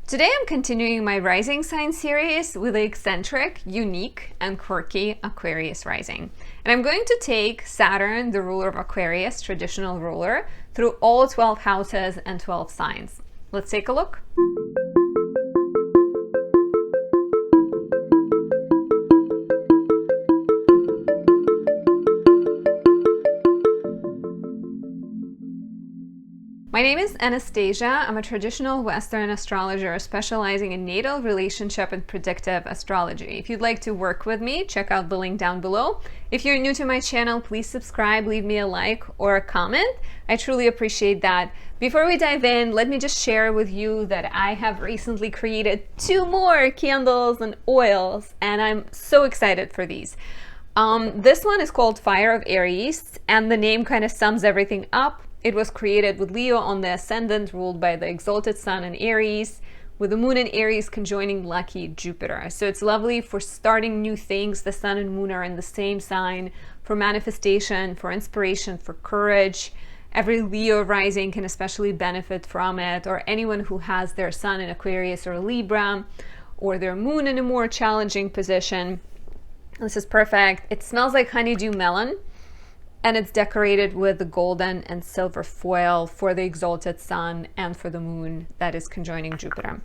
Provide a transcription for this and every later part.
Today I'm continuing my rising sign series with the eccentric, unique, and quirky Aquarius rising. And I'm going to take Saturn, the ruler of Aquarius, traditional ruler, through all 12 houses and 12 signs. Let's take a look. My name is Anastasia. I'm a traditional Western astrologer specializing in natal, relationship, and predictive astrology. If you'd like to work with me, check out the link down below. If you're new to my channel, please subscribe, leave me a like or a comment. I truly appreciate that. Before we dive in, let me just share with you that I have recently created 2 more candles and oils, and I'm so excited for these. This one is called Fire of Aries, and the name kind of sums everything up. It was created with Leo on the ascendant, ruled by the exalted sun in Aries, with the moon in Aries conjoining lucky Jupiter. So it's lovely for starting new things. The sun and moon are in the same sign, for manifestation, for inspiration, for courage. Every Leo rising can especially benefit from it, or anyone who has their sun in Aquarius or Libra, or their moon in a more challenging position. This is perfect. It smells like honeydew melon. And it's decorated with the golden and silver foil for the exalted sun and for the moon that is conjoining Jupiter.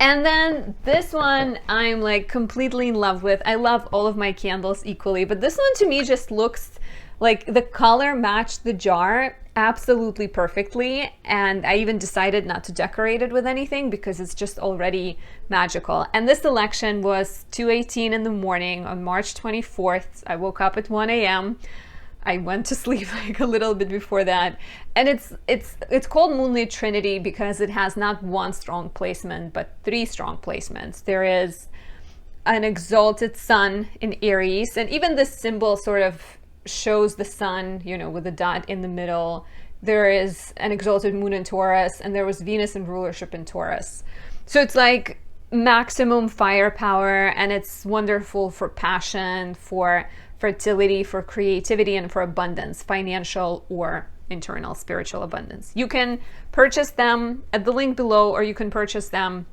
And then this one I'm like completely in love with. I love all of my candles equally, but this one to me just looks like the color matched the jar absolutely perfectly. And I even decided not to decorate it with anything because it's just already magical. And this selection was 2:18 in the morning on March 24th. I woke up at 1 a.m. I went to sleep like a little bit before that, and it's called Moonlit Trinity because it has not one strong placement but 3 strong placements. There is an exalted sun in Aries, and even this symbol sort of shows the sun, you know, with a dot in the middle. There is an exalted moon in Taurus, and there was Venus in rulership in Taurus. So it's like maximum firepower, and it's wonderful for passion, for fertility, for creativity, and for abundance, financial or internal spiritual abundance. You can purchase them at the link below, or you can purchase them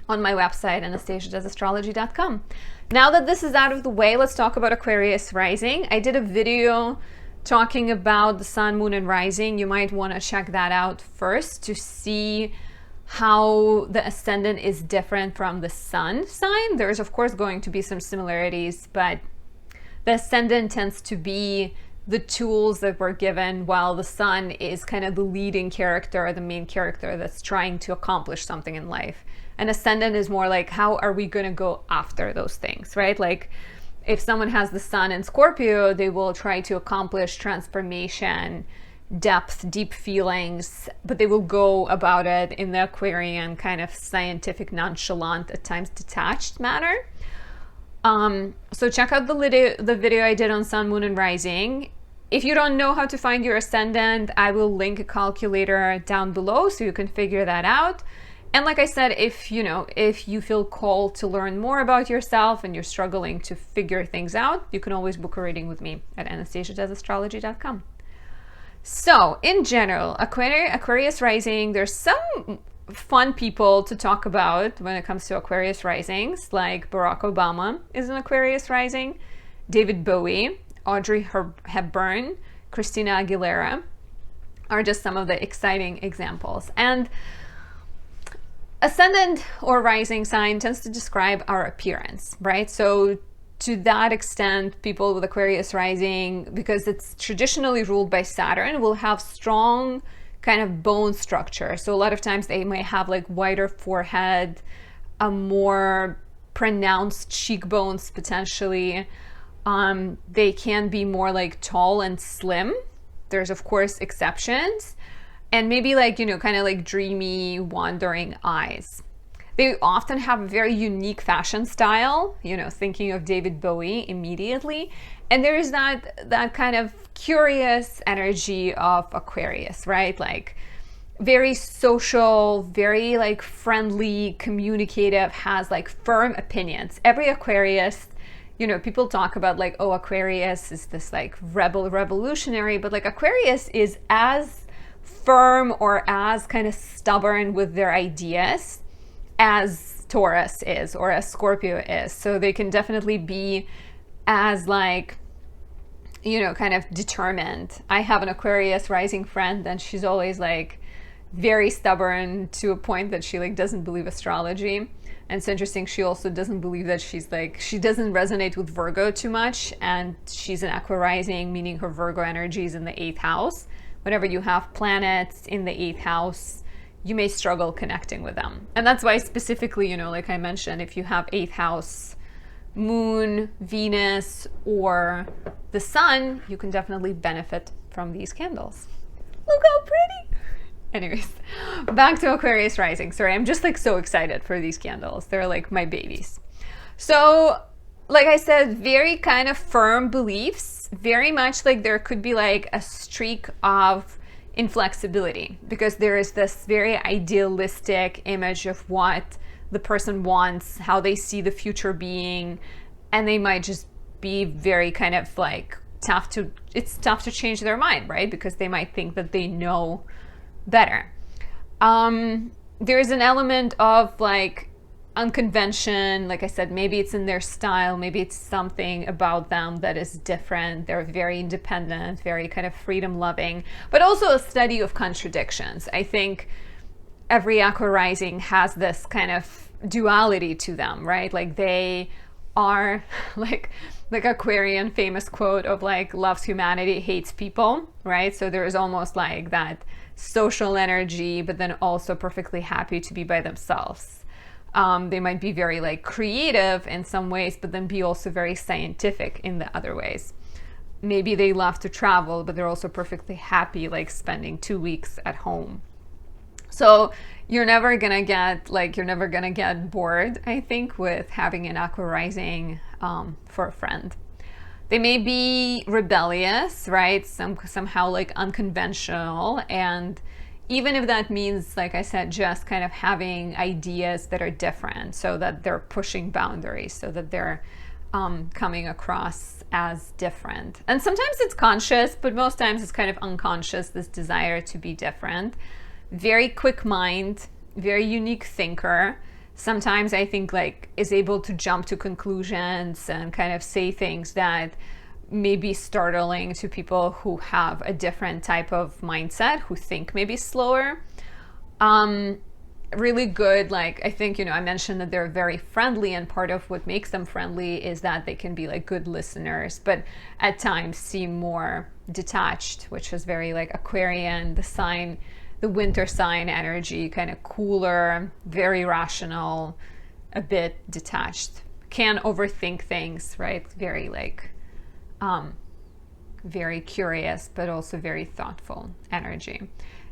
on my website, anastasiadoesastrology.com. Now that this is out of the way, let's talk about Aquarius rising. I did a video talking about the sun, moon, and rising. You might want to check that out first to see how the ascendant is different from the sun sign. There's of course going to be some similarities, but the ascendant tends to be the tools that we're given, while the sun is kind of the leading character, the main character that's trying to accomplish something in life. An ascendant is more like, how are we going to go after those things, right? Like if someone has the sun in Scorpio, they will try to accomplish transformation, depth, deep feelings, but they will go about it in the Aquarian kind of scientific, nonchalant, at times detached manner. So check out the video I did on sun, moon, and rising. If you don't know how to find your ascendant, I will link a calculator down below so you can figure that out. And like I said, if you feel called to learn more about yourself and you're struggling to figure things out, you can always book a reading with me at anastasiadoesastrology.com. So in general, Aquarius rising, there's some fun people to talk about when it comes to Aquarius risings, like Barack Obama is an Aquarius rising, David Bowie, Audrey Hepburn, Christina Aguilera are just some of the exciting examples. And ascendant or rising sign tends to describe our appearance, right? So to that extent, people with Aquarius rising, because it's traditionally ruled by Saturn, will have strong kind of bone structure. So a lot of times they might have like wider forehead, a more pronounced cheekbones potentially. They can be more like tall and slim. There's of course exceptions. And maybe like, kind of like dreamy, wandering eyes. They often have a very unique fashion style, thinking of David Bowie immediately. And there is that kind of curious energy of Aquarius, right? Like very social, very like friendly, communicative, has like firm opinions. Every Aquarius, people talk about like, oh, Aquarius is this like revolutionary, but like Aquarius is as firm or as kind of stubborn with their ideas as Taurus is or as Scorpio is. So they can definitely be as like, you know, kind of determined. I have an Aquarius rising friend, and she's always like very stubborn to a point that she like doesn't believe astrology. And it's interesting, she also doesn't believe that she's like, she doesn't resonate with Virgo too much, and she's an Aqua rising, meaning her Virgo energy is in the 8th house. Whenever you have planets in the 8th house, you may struggle connecting with them. And that's why specifically, you know, like I mentioned, if you have 8th house Moon, Venus, or the Sun, you can definitely benefit from these candles. Look how pretty! Anyways, back to Aquarius rising. Sorry, I'm just like so excited for these candles. They're like my babies. So, like I said, very kind of firm beliefs, very much like there could be like a streak of inflexibility, because there is this very idealistic image of what the person wants, how they see the future being, and they might just be very kind of like it's tough to change their mind, right? Because they might think that they know better. There is an element of like unconvention. Like I said, maybe it's in their style, maybe it's something about them that is different. They're very independent, very kind of freedom loving, but also a study of contradictions. I think every Aqua rising has this kind of duality to them, right? Like they are like Aquarian famous quote of like loves humanity, hates people, right? So there is almost like that social energy, but then also perfectly happy to be by themselves. They might be very like creative in some ways, but then be also very scientific in the other ways. Maybe they love to travel, but they're also perfectly happy like spending 2 weeks at home. So you're never gonna get bored, I think, with having an Aqua rising for a friend. They may be rebellious, right? Somehow like unconventional. And even if that means, like I said, just kind of having ideas that are different, so that they're pushing boundaries, so that they're coming across as different. And sometimes it's conscious, but most times it's kind of unconscious, this desire to be different. Very quick mind, very unique thinker. Sometimes I think like is able to jump to conclusions and kind of say things that may be startling to people who have a different type of mindset, who think maybe slower. Really good, like I think, you know, I mentioned that they're very friendly, and part of what makes them friendly is that they can be like good listeners, but at times seem more detached, which is very like Aquarian, the winter sign energy, kind of cooler, very rational, a bit detached, can overthink things, right? Very like, very curious, but also very thoughtful energy.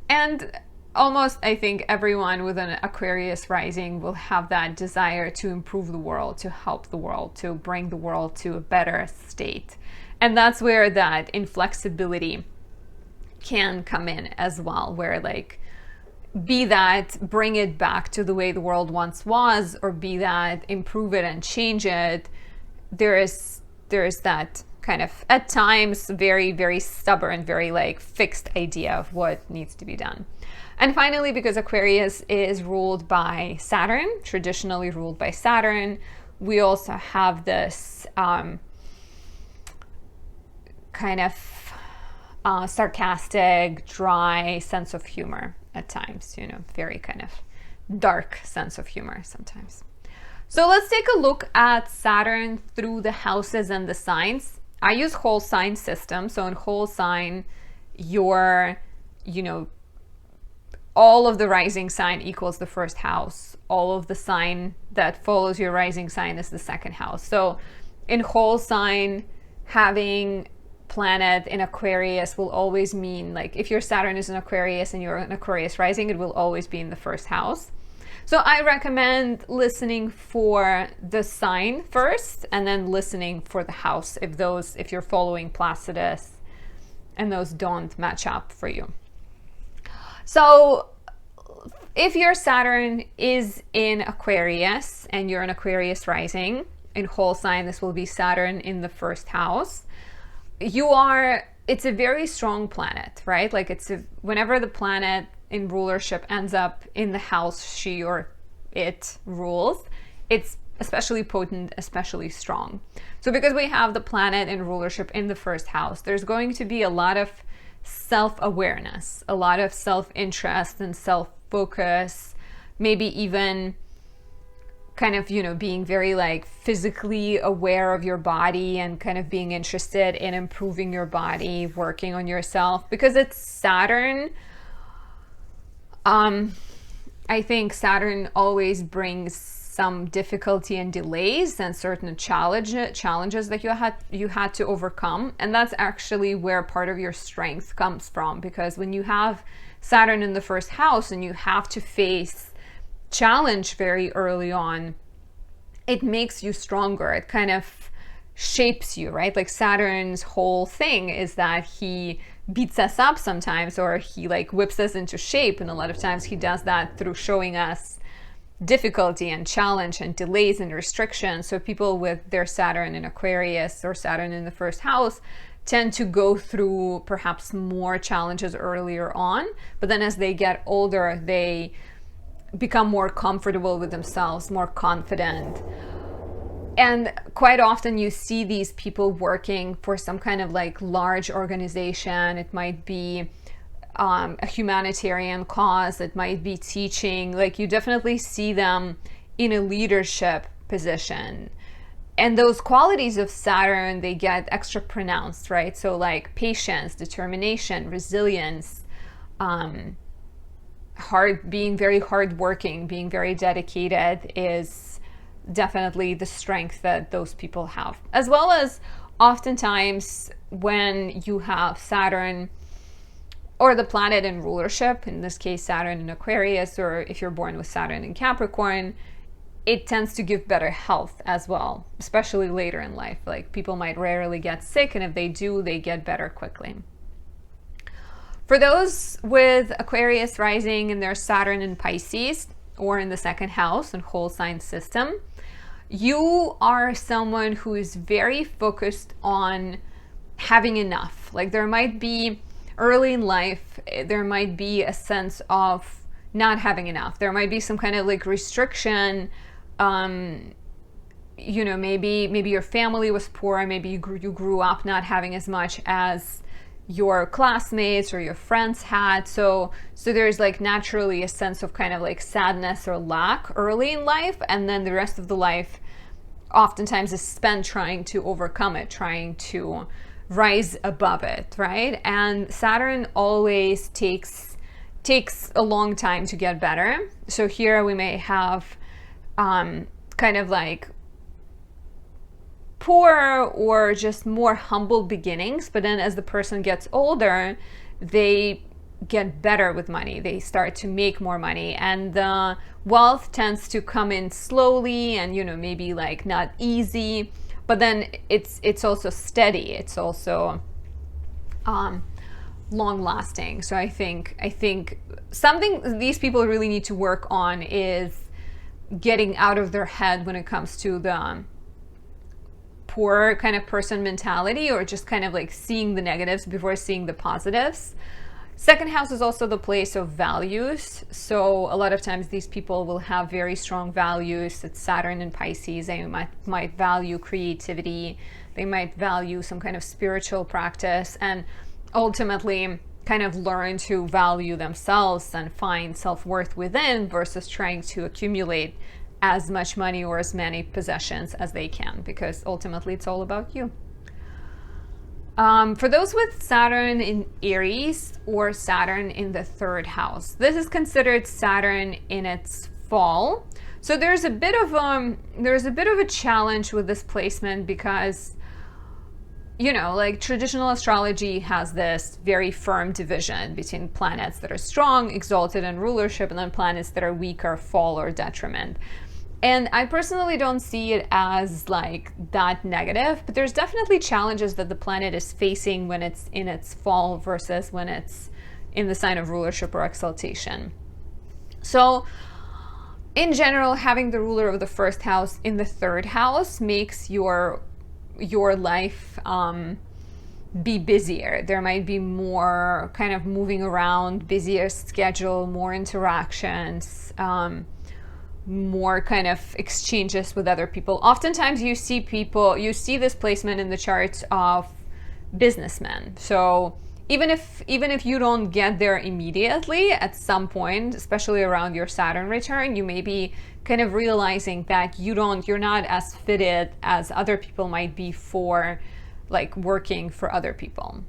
And almost, I think everyone with an Aquarius rising will have that desire to improve the world, to help the world, to bring the world to a better state. And that's where that inflexibility can come in as well, where like, be that bring it back to the way the world once was, or be that improve it and change it. There is that kind of at times very, very stubborn, very like fixed idea of what needs to be done. And finally, because Aquarius is ruled by Saturn, traditionally ruled by Saturn, we also have this kind of sarcastic, dry sense of humor at times, you know, very kind of dark sense of humor sometimes. So let's take a look at Saturn through the houses and the signs. I use whole sign system. So in whole sign, your, you know, all of the rising sign equals the first house. All of the sign that follows your rising sign is the second house. So in whole sign, having planet in Aquarius will always mean, like if your Saturn is in Aquarius and you're an Aquarius rising, it will always be in the first house. So I recommend listening for the sign first, and then listening for the house if you're following Placidus and those don't match up for you. So if your Saturn is in Aquarius and you're an Aquarius rising, in whole sign this will be Saturn in the first house. It's a very strong planet, right? Like whenever the planet in rulership ends up in the house she or it rules, it's especially potent, especially strong. So because we have the planet in rulership in the first house, there's going to be a lot of self-awareness, a lot of self-interest and self-focus, maybe even kind of, you know, being very like physically aware of your body and kind of being interested in improving your body, working on yourself. Because it's Saturn, I think Saturn always brings some difficulty and delays and certain challenges that you had to overcome. And that's actually where part of your strength comes from, because when you have Saturn in the first house and you have to face challenge very early on, it makes you stronger. It kind of shapes you, right? Like Saturn's whole thing is that he beats us up sometimes, or he like whips us into shape, and a lot of times he does that through showing us difficulty and challenge and delays and restrictions. So people with their Saturn in Aquarius or Saturn in the first house tend to go through perhaps more challenges earlier on, but then as they get older, they become more comfortable with themselves, more confident. And quite often you see these people working for some kind of like large organization. It might be a humanitarian cause, it might be teaching. Like you definitely see them in a leadership position. And those qualities of Saturn, they get extra pronounced, right? So like patience, determination, resilience, being very hardworking, being very dedicated is definitely the strength that those people have. As well as oftentimes when you have Saturn or the planet in rulership, in this case Saturn in Aquarius, or if you're born with Saturn in Capricorn, it tends to give better health as well, especially later in life. Like people might rarely get sick, and if they do, they get better quickly. For those with Aquarius rising in their Saturn in Pisces or in the second house and whole sign system, you are someone who is very focused on having enough. Like there might be early in life, there might be a sense of not having enough. There might be some kind of like restriction. You know, maybe your family was poor, maybe you grew up not having as much as your classmates or your friends had, so there's like naturally a sense of kind of like sadness or lack early in life, and then the rest of the life oftentimes is spent trying to overcome it, trying to rise above it, right? And Saturn always takes a long time to get better. So here we may have kind of like poor or just more humble beginnings, but then as the person gets older, they get better with money, they start to make more money, and the wealth tends to come in slowly and, you know, maybe like not easy, but then it's also steady, it's also long lasting. So I think something these people really need to work on is getting out of their head when it comes to the poor kind of person mentality, or just kind of like seeing the negatives before seeing the positives. Second house is also the place of values. So a lot of times these people will have very strong values. It's Saturn in Pisces. They might value creativity. They might value some kind of spiritual practice, and ultimately kind of learn to value themselves and find self-worth within versus trying to accumulate as much money or as many possessions as they can, because ultimately it's all about you. For those with Saturn in Aries or Saturn in the third house, this is considered Saturn in its fall. So there's a bit of a challenge with this placement, because, you know, like traditional astrology has this very firm division between planets that are strong, exalted, and rulership, and then planets that are weak or fall or detriment. And I personally don't see it as like that negative, but there's definitely challenges that the planet is facing when it's in its fall versus when it's in the sign of rulership or exaltation. So in general, having the ruler of the first house in the third house makes your life be busier. There might be more kind of moving around, busier schedule, more interactions, more kind of exchanges with other people. Oftentimes you see this placement in the charts of businessmen. So even if you don't get there immediately, at some point, especially around your Saturn return, you may be kind of realizing that you're not as fitted as other people might be for like working for other people.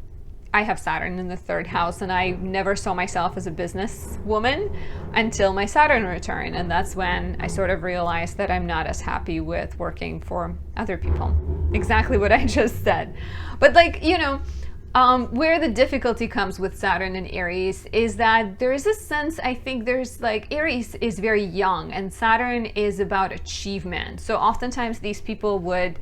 I have Saturn in the 3rd house, and I never saw myself as a business woman until my Saturn return. And that's when I sort of realized that I'm not as happy with working for other people. Exactly what I just said. But like, where the difficulty comes with Saturn and Aries is that there is a sense, I think there's like, Aries is very young and Saturn is about achievement. So oftentimes these people would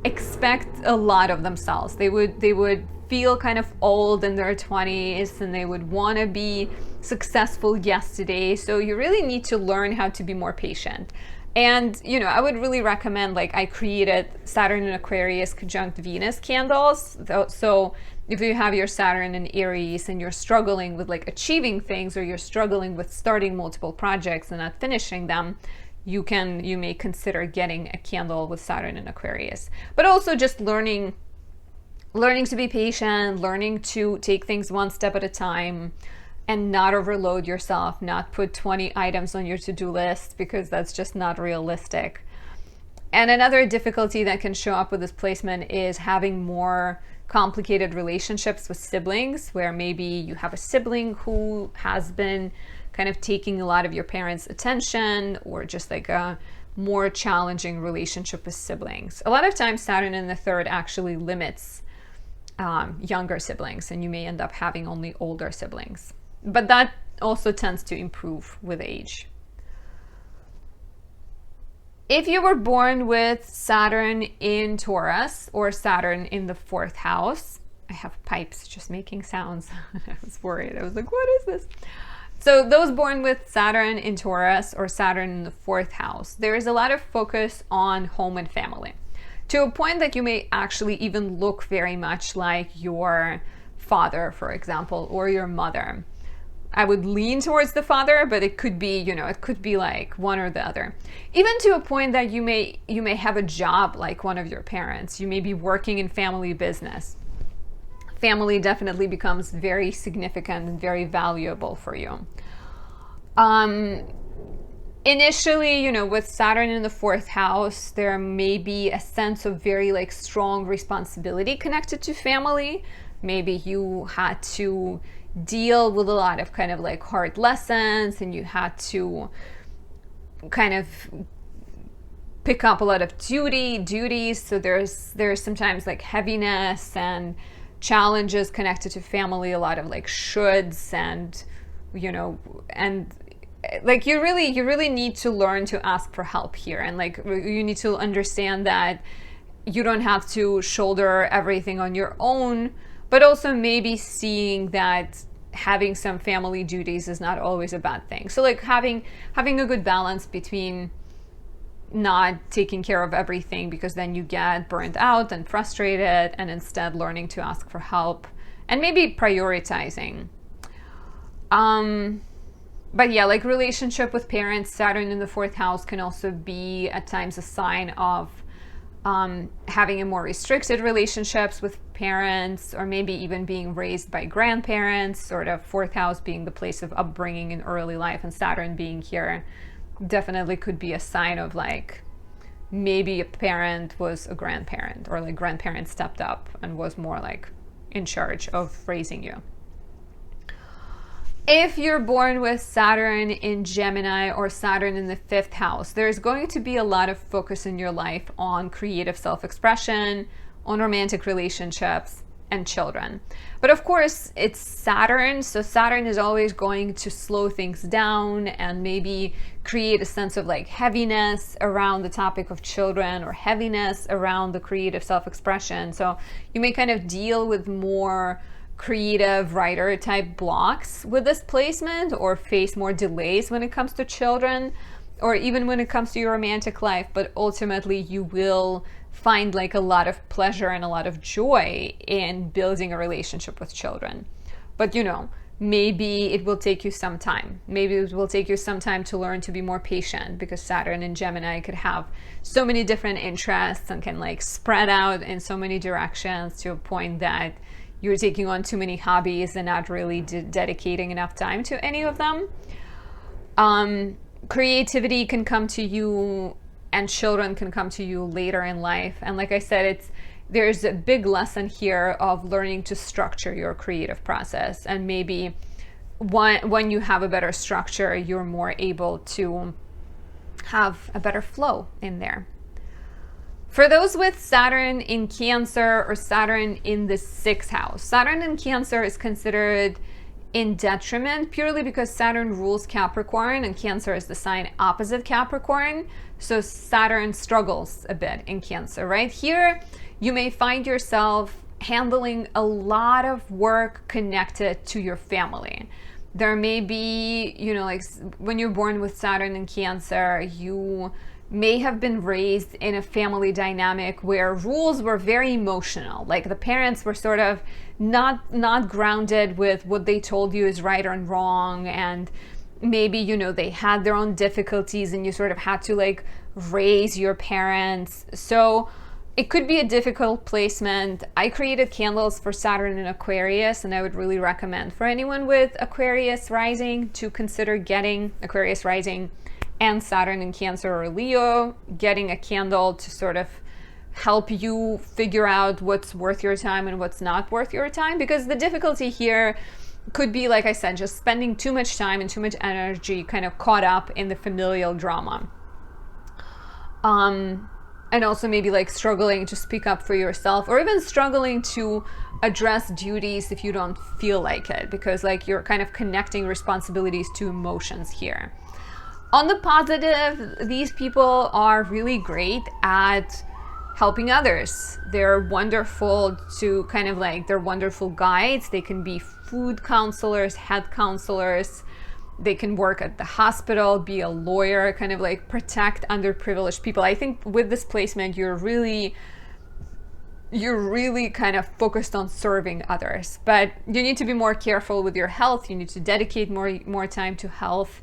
expect a lot of themselves. They would feel kind of old in their 20s, and they would want to be successful yesterday. So you really need to learn how to be more patient. And I would really recommend, like, I created Saturn in Aquarius conjunct Venus candles. So if you have your Saturn in Aries and you're struggling with like achieving things, or you're struggling with starting multiple projects and not finishing them, you may consider getting a candle with Saturn in Aquarius. But also just learning to be patient, learning to take things one step at a time, and not overload yourself, not put 20 items on your to-do list, because that's just not realistic. And another difficulty that can show up with this placement is having more complicated relationships with siblings, where maybe you have a sibling who has been kind of taking a lot of your parents' attention, or just like a more challenging relationship with siblings. A lot of times Saturn in the 3rd actually limits younger siblings, and you may end up having only older siblings. But that also tends to improve with age. If you were born with Saturn in Taurus or Saturn in the 4th house, I have pipes just making sounds. I was worried. I was like, what is this? So those born with Saturn in Taurus or Saturn in the 4th house, there is a lot of focus on home and family, to a point that you may actually even look very much like your father, for example, or your mother. I would lean towards the father, but it could be, it could be like one or the other. Even to a point that you may have a job like one of your parents. You may be working in family business. Family definitely becomes very significant and very valuable for you. Initially, with Saturn in the 4th house, there may be a sense of very like strong responsibility connected to family. Maybe you had to deal with a lot of kind of like hard lessons, and you had to kind of pick up a lot of duties. So there's sometimes like heaviness and challenges connected to family, a lot of like shoulds, and and like you really need to learn to ask for help here. And like you need to understand that you don't have to shoulder everything on your own, but also maybe seeing that having some family duties is not always a bad thing. So like having a good balance between not taking care of everything, because then you get burnt out and frustrated, and instead learning to ask for help and maybe prioritizing. But yeah, like relationship with parents, Saturn in the 4th house can also be at times a sign of having a more restricted relationships with parents, or maybe even being raised by grandparents, sort of 4th house being the place of upbringing in early life, and Saturn being here definitely could be a sign of like maybe a parent was a grandparent, or like grandparent stepped up and was more like in charge of raising you. If you're born with Saturn in Gemini or Saturn in the 5th house, there's going to be a lot of focus in your life on creative self-expression, on romantic relationships, and children. But of course, it's Saturn, so Saturn is always going to slow things down and maybe create a sense of like heaviness around the topic of children, or heaviness around the creative self-expression. So you may kind of deal with more creative writer type blocks with this placement, or face more delays when it comes to children, or even when it comes to your romantic life. But ultimately you will find like a lot of pleasure and a lot of joy in building a relationship with children. But maybe it will take you some time. Maybe it will take you some time to learn to be more patient, because Saturn in Gemini could have so many different interests and can like spread out in so many directions to a point that you're taking on too many hobbies and not really dedicating enough time to any of them. Creativity can come to you, and children can come to you later in life. And like I said, there's a big lesson here of learning to structure your creative process. And maybe when you have a better structure, you're more able to have a better flow in there. For those with Saturn in Cancer or Saturn in the 6th house, Saturn in Cancer is considered in detriment purely because Saturn rules Capricorn, and Cancer is the sign opposite Capricorn. So Saturn struggles a bit in Cancer, right? Here, you may find yourself handling a lot of work connected to your family. There may be, like when you're born with Saturn in Cancer, you may have been raised in a family dynamic where rules were very emotional. Like the parents were sort of not grounded with what they told you is right or wrong, and maybe they had their own difficulties, and you sort of had to like raise your parents. So it could be a difficult placement. I created candles for Saturn in Aquarius, and I would really recommend for anyone with Aquarius Rising to consider getting Aquarius Rising and Saturn in Cancer or Leo, getting a candle to sort of help you figure out what's worth your time and what's not worth your time. Because the difficulty here could be, like I said, just spending too much time and too much energy kind of caught up in the familial drama. And also maybe like struggling to speak up for yourself, or even struggling to address duties if you don't feel like it, because like you're kind of connecting responsibilities to emotions here. On the positive, these people are really great at helping others. They're wonderful to kind of like, they're wonderful guides. They can be food counselors, head counselors. They can work at the hospital, be a lawyer, kind of like protect underprivileged people. I think with this placement, you're really kind of focused on serving others. But you need to be more careful with your health. You need to dedicate more time to health,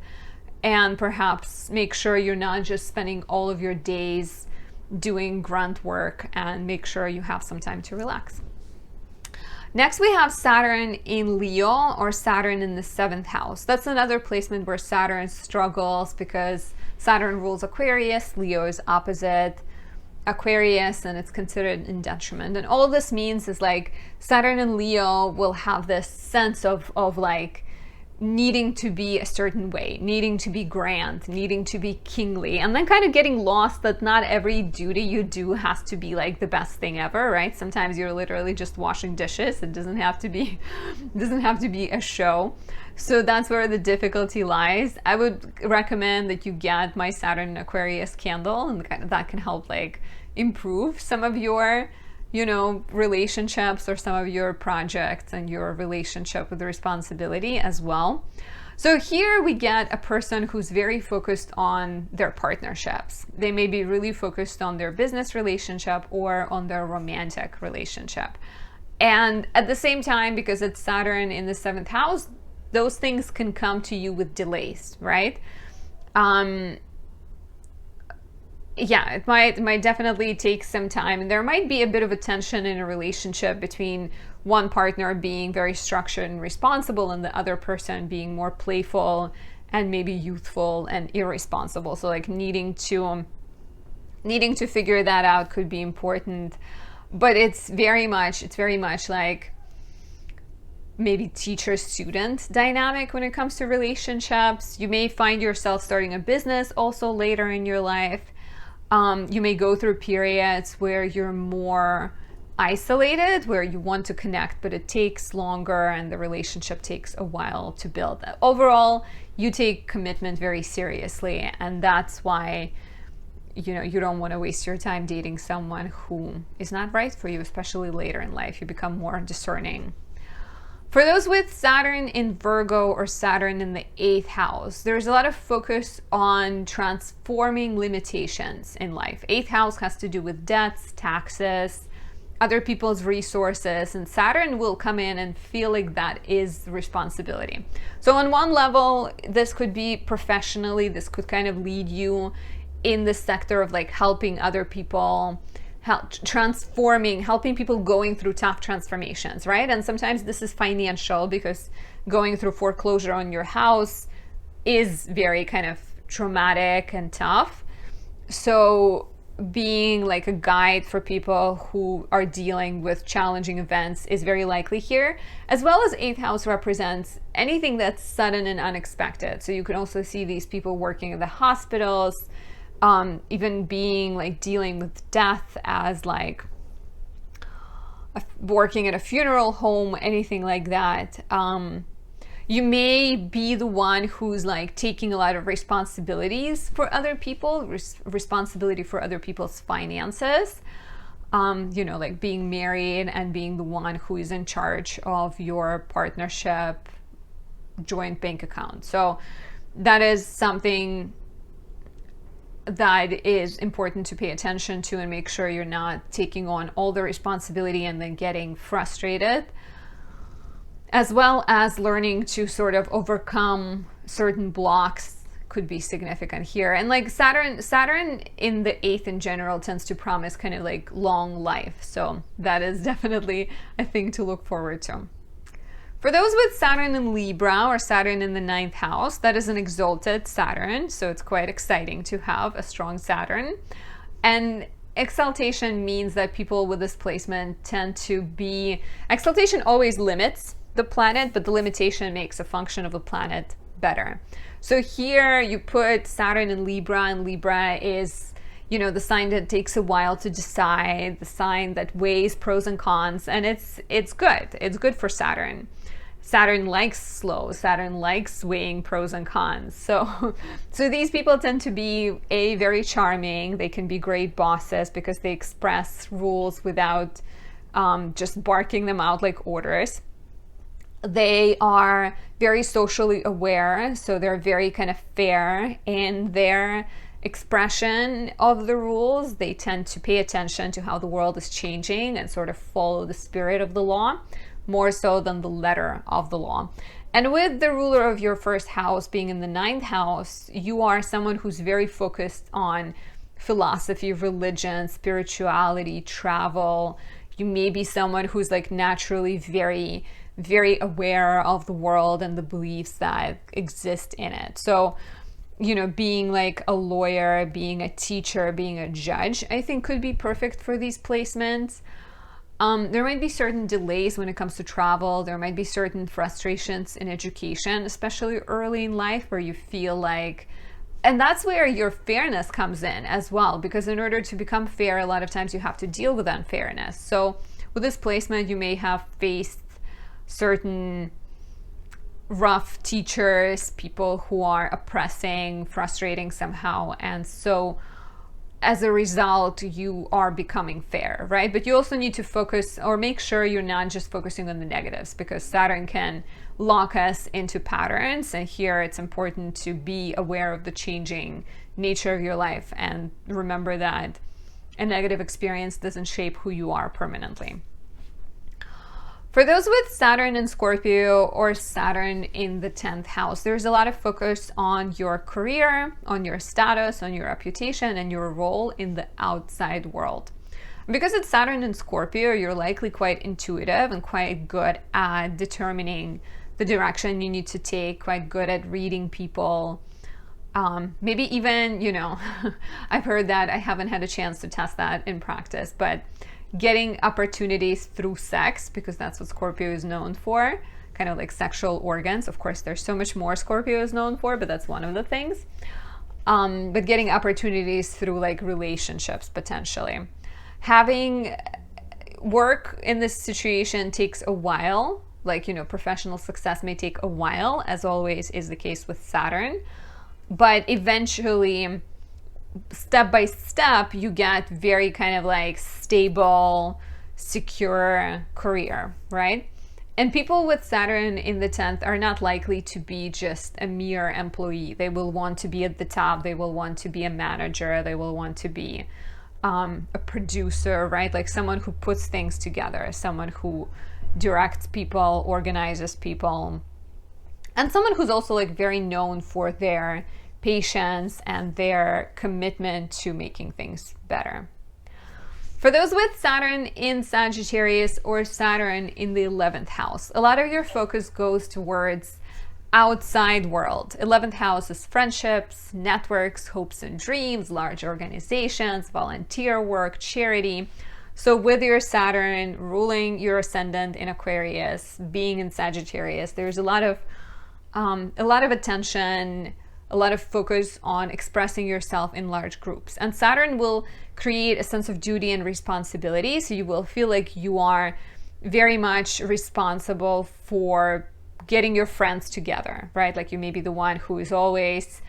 and perhaps make sure you're not just spending all of your days doing grunt work, and make sure you have some time to relax. Next, we have Saturn in Leo or Saturn in the 7th house. That's another placement where Saturn struggles because Saturn rules Aquarius. Leo is opposite Aquarius, and it's considered in detriment. And all this means is like Saturn in Leo will have this sense of like needing to be a certain way, needing to be grand, needing to be kingly, and then kind of getting lost that not every duty you do has to be like the best thing ever, right? Sometimes you're literally just washing dishes. It doesn't have to be a show. So that's where the difficulty lies. I would recommend that you get my Saturn Aquarius candle, and that can help like improve some of your relationships or some of your projects and your relationship with responsibility as well. So here we get a person who's very focused on their partnerships. They may be really focused on their business relationship or on their romantic relationship. And at the same time, because it's Saturn in the 7th house, those things can come to you with delays, right? Yeah, it might definitely take some time, and there might be a bit of a tension in a relationship between one partner being very structured and responsible and the other person being more playful and maybe youthful and irresponsible. So like needing to figure that out could be important, but it's very much like maybe teacher-student dynamic when it comes to relationships. You may find yourself starting a business also later in your life. You may go through periods where you're more isolated, where you want to connect, but it takes longer and the relationship takes a while to build. Overall, you take commitment very seriously, and that's why you don't want to waste your time dating someone who is not right for you, especially later in life. You become more discerning. For those with Saturn in Virgo or Saturn in the 8th house, there's a lot of focus on transforming limitations in life. 8th house has to do with debts, taxes, other people's resources, and Saturn will come in and feel like that is responsibility. So on one level, this could be professionally, this could kind of lead you in the sector of like helping other people, helping people going through tough transformations, right? And sometimes this is financial, because going through foreclosure on your house is very kind of traumatic and tough. So being like a guide for people who are dealing with challenging events is very likely here, as well as 8th house represents anything that's sudden and unexpected. So you can also see these people working in the hospitals, even being like dealing with death as like working at a funeral home, anything like that. You may be the one who's like taking a lot of responsibilities for other people, responsibility for other people's finances, you know, like being married and being the one who is in charge of your partnership joint bank account. So that is something that is important to pay attention to, and make sure you're not taking on all the responsibility and then getting frustrated, as well as learning to sort of overcome certain blocks could be significant here. And like Saturn in the 8th in general tends to promise kind of like long life. So that is definitely a thing to look forward to. For those with Saturn in Libra or Saturn in the 9th house, that is an exalted Saturn. So it's quite exciting to have a strong Saturn. And exaltation means that people with this placement tend to be, exaltation always limits the planet, but the limitation makes a function of the planet better. So here you put Saturn in Libra, and Libra is, you know, the sign that takes a while to decide, the sign that weighs pros and cons, and it's good. It's good for Saturn. Saturn likes slow. Saturn likes weighing pros and cons. So these people tend to be very charming. They can be great bosses because they express rules without just barking them out like orders. They are very socially aware, so they're very kind of fair in their expression of the rules. They tend to pay attention to how the world is changing and sort of follow the spirit of the law, more so than the letter of the law. And with the ruler of your first house being in the 9th house, you are someone who's very focused on philosophy, religion, spirituality, travel. You may be someone who's like naturally very aware of the world and the beliefs that exist in it. So, you know, being like a lawyer, being a teacher, being a judge, I think could be perfect for these placements. There might be certain delays when it comes to travel. There might be certain frustrations in education, especially early in life, where you feel like, and that's where your fairness comes in as well, because in order to become fair, a lot of times you have to deal with unfairness. So with this placement, you may have faced certain rough teachers, people who are oppressing, frustrating somehow. And so as a result, you are becoming fair, right? But you also need to focus or make sure you're not just focusing on the negatives, because Saturn can lock us into patterns. And here it's important to be aware of the changing nature of your life and remember that a negative experience doesn't shape who you are permanently. For those with Saturn in Scorpio or Saturn in the 10th house, there's a lot of focus on your career, on your status, on your reputation, and your role in the outside world. Because it's Saturn in Scorpio, you're likely quite intuitive and quite good at determining the direction you need to take, quite good at reading people. Maybe even, you know, I've heard that, I haven't had a chance to test that in practice, but getting opportunities through sex, because that's what Scorpio is known for, kind of like sexual organs. Of course, there's so much more Scorpio is known for, but that's one of the things. But getting opportunities through like relationships, potentially. Having work in this situation takes a while, like, you know, professional success may take a while, as always is the case with Saturn. But eventually, step by step, you get very kind of like stable, secure career, right? And people with Saturn in the 10th are not likely to be just a mere employee. They will want to be at the top. They will want to be a manager. They will want to be a producer, right? Like someone who puts things together, someone who directs people, organizes people, and someone who's also like very known for their patience and their commitment to making things better. For those with Saturn in Sagittarius or Saturn in the 11th house, a lot of your focus goes towards outside world. 11th house is friendships, networks, hopes and dreams, large organizations, volunteer work, charity. So with your Saturn ruling your ascendant in Aquarius, being in Sagittarius, there's a lot of attention, a lot of focus on expressing yourself in large groups. And Saturn will create a sense of duty and responsibility. So you will feel like you are very much responsible for getting your friends together, right? Like you may be the one who is always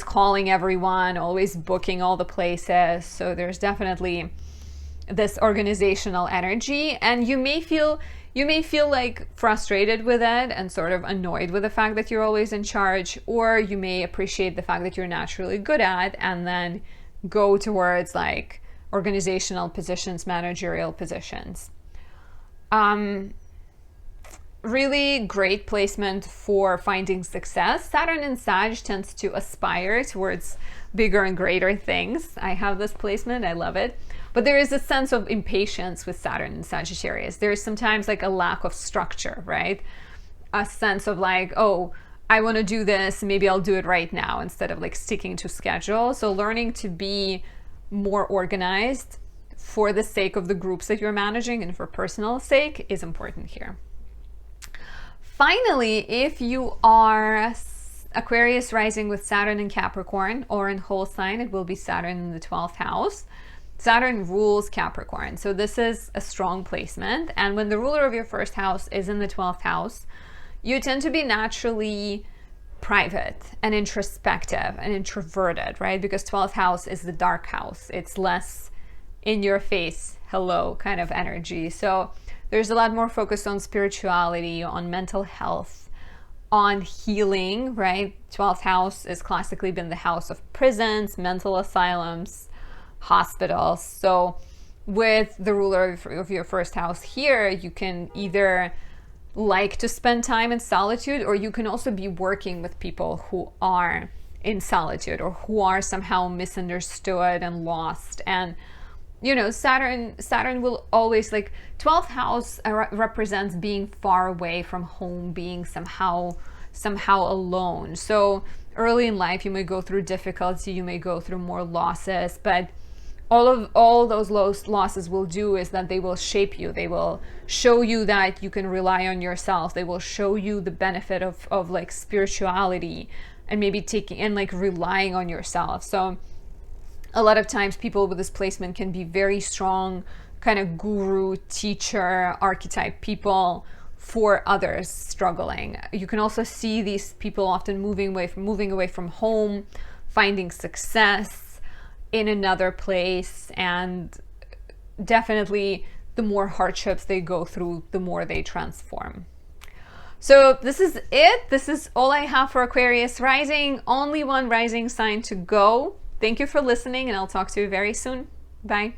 calling everyone, always booking all the places. So there's definitely this organizational energy, and you may feel like frustrated with it and sort of annoyed with the fact that you're always in charge, or you may appreciate the fact that you're naturally good at and then go towards like organizational positions, managerial positions. Really great placement for finding success. Saturn in Sag tends to aspire towards bigger and greater things. I have this placement, I love it. But there is a sense of impatience with Saturn in Sagittarius. There is sometimes like a lack of structure, right? A sense of like, oh, I want to do this, maybe I'll do it right now instead of like sticking to schedule. So learning to be more organized for the sake of the groups that you're managing and for personal sake is important here. Finally, if you are Aquarius rising with Saturn in Capricorn or in whole sign, it will be Saturn in the 12th house. Saturn rules Capricorn, so this is a strong placement. And when the ruler of your first house is in the 12th house, you tend to be naturally private and introspective and introverted, right? Because 12th house is the dark house. It's less in your face, hello kind of energy. So there's a lot more focus on spirituality, on mental health, on healing, right? 12th house has classically been the house of prisons, mental asylums, hospitals. So with the ruler of your first house here, you can either like to spend time in solitude, or you can also be working with people who are in solitude or who are somehow misunderstood and lost. And you know, Saturn will always, like, 12th house represents being far away from home, being somehow alone. So early in life, you may go through difficulty, you may go through more losses, but all those losses will do is that they will shape you. They will show you that you can rely on yourself. They will show you the benefit of like spirituality and maybe taking and like relying on yourself. So a lot of times people with this placement can be very strong kind of guru, teacher, archetype people for others struggling. You can also see these people often moving away from home, finding success in another place, and definitely the more hardships they go through, the more they transform. So this is it. This is all I have for Aquarius rising. Only one rising sign to go. Thank you for listening, and I'll talk to you very soon. Bye.